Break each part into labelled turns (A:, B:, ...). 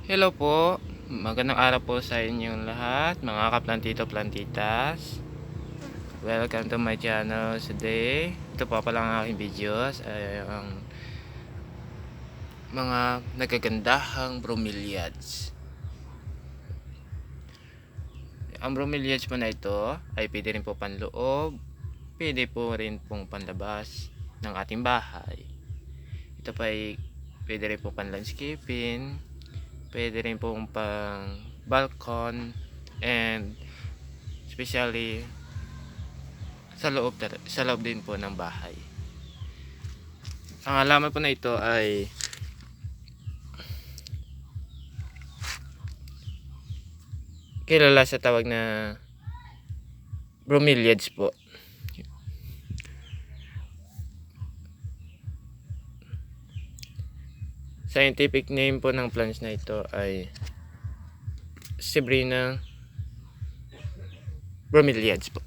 A: Hello po, magandang araw po sa inyong lahat, mga kaplantito plantitas. Welcome to my channel today. Ito po pala ang aking videos ay ang mga nagagandahang bromeliads. Ang bromeliads po na ito ay pwede rin po panloob, pwede po rin pong panlabas ng ating bahay. Ito pa ay pwede rin po pan-landscaping, pwede rin pong pang balcon, and especially sa loob din po ng bahay. Ang halaman po na ito ay kilala sa tawag na bromeliads po. Scientific name po ng plants na ito ay Sebrina bromeliads po.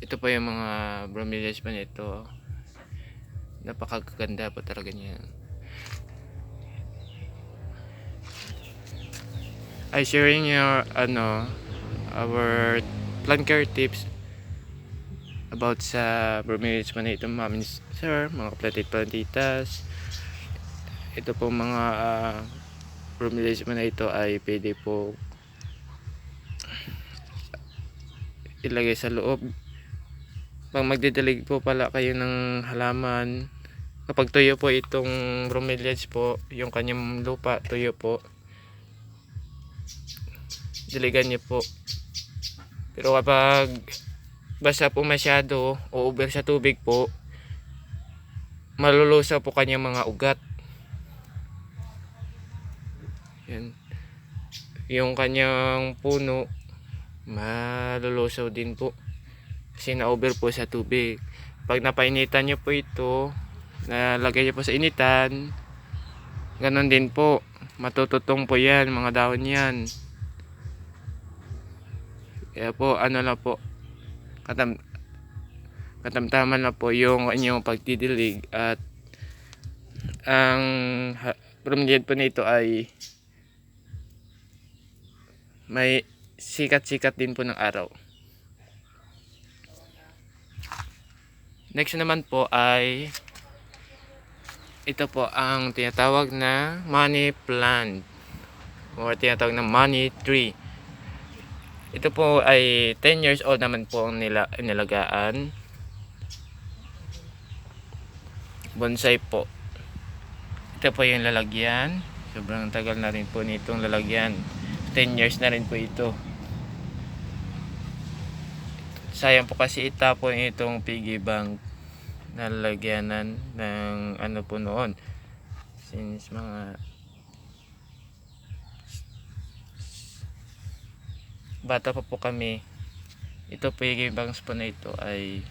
A: Ito po yung mga bromeliads po nito. Napakaganda po talaga niya. I sharing your our plant care tips about sa bromeliads po na ito, ma'am and sir, mga plantitas. Ito po mga bromeliads po na ito ay pwede po ilagay sa loob. Pag magdidilig po pala kayo ng halaman, kapag tuyo po itong bromeliads po, yung kanyang lupa tuyo po, diligan niyo po. Pero kapag basa po masyado o over sa tubig po, malulusaw po kanyang mga ugat. Yan. Yung kanyang puno malulusaw din po kasi na-over po sa tubig. Pag napainitan nyo po ito, nalagay nyo po sa initan, ganon din po, matututong po yan, mga dahon yan. Kaya po ano lang po, katamtaman na po yung inyong pagdidilig. At ang bromeliad po nito ay may sikat-sikat din po ng araw. Next naman po ay ito po ang tinatawag na money plant o tinatawag na money tree. Ito po ay 10 years old naman po ang nilagaan. Bonsai po. Ito po yung lalagyan. Sobrang tagal na rin po nitong lalagyan. 10 years na rin po ito. Sayang po kasi itapon itong piggy bank na lalagyanan ng ano po noon. Since mga bata pa po kami, ito piggy banks po na ito ay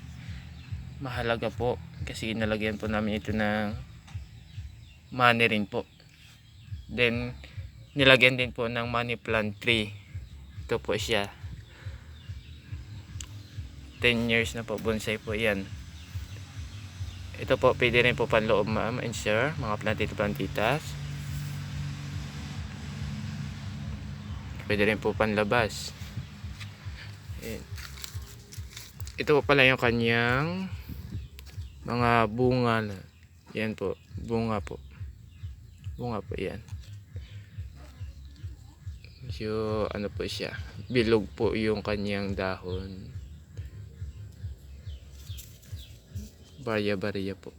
A: mahalaga po kasi inalagyan po namin ito ng money rin po. Then nilagyan din po ng money plant tree. Ito po siya. 10 years na po, bonsai po yan. Ito po pwede rin po panloob, ma'am and sir, mga plantitas. Pwede rin po panlabas. Ito po pala yung kanyang mga bunga na. Yan po, bunga po. Bunga po yan. So ano po siya, bilog po yung kanyang dahon. Barya-barya po.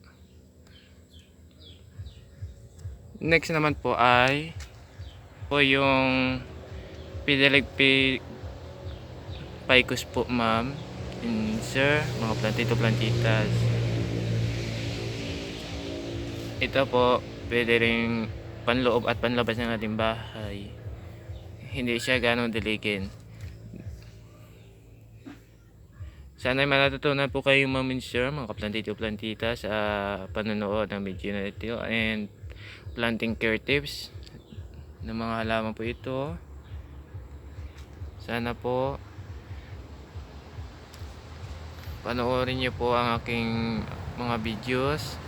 A: Next naman po ay po yung Fiddle Ficus po, ma'am and sir, mga plantitas. Ito po pwede ring panloob at panlabas ng ating bahay. Hindi siya ganong diligin. Sana ay matutunan po kayo, ma'am and sir, mga plantitas sa panonood ng video na ito and planting care tips ng mga halaman po ito. Sana po panoorin niyo po ang aking mga videos.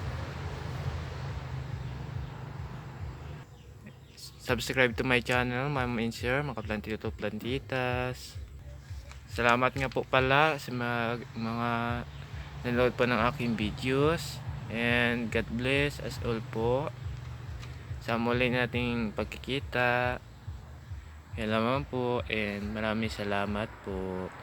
A: subscribe to my channel, Ma'am and Sir, mga plantito plantitas. Salamat nga po pala sa mga nanood po ng aking videos. And God bless us all po. Sa muli nating pagkikita. Kaya lamang po and maraming salamat po.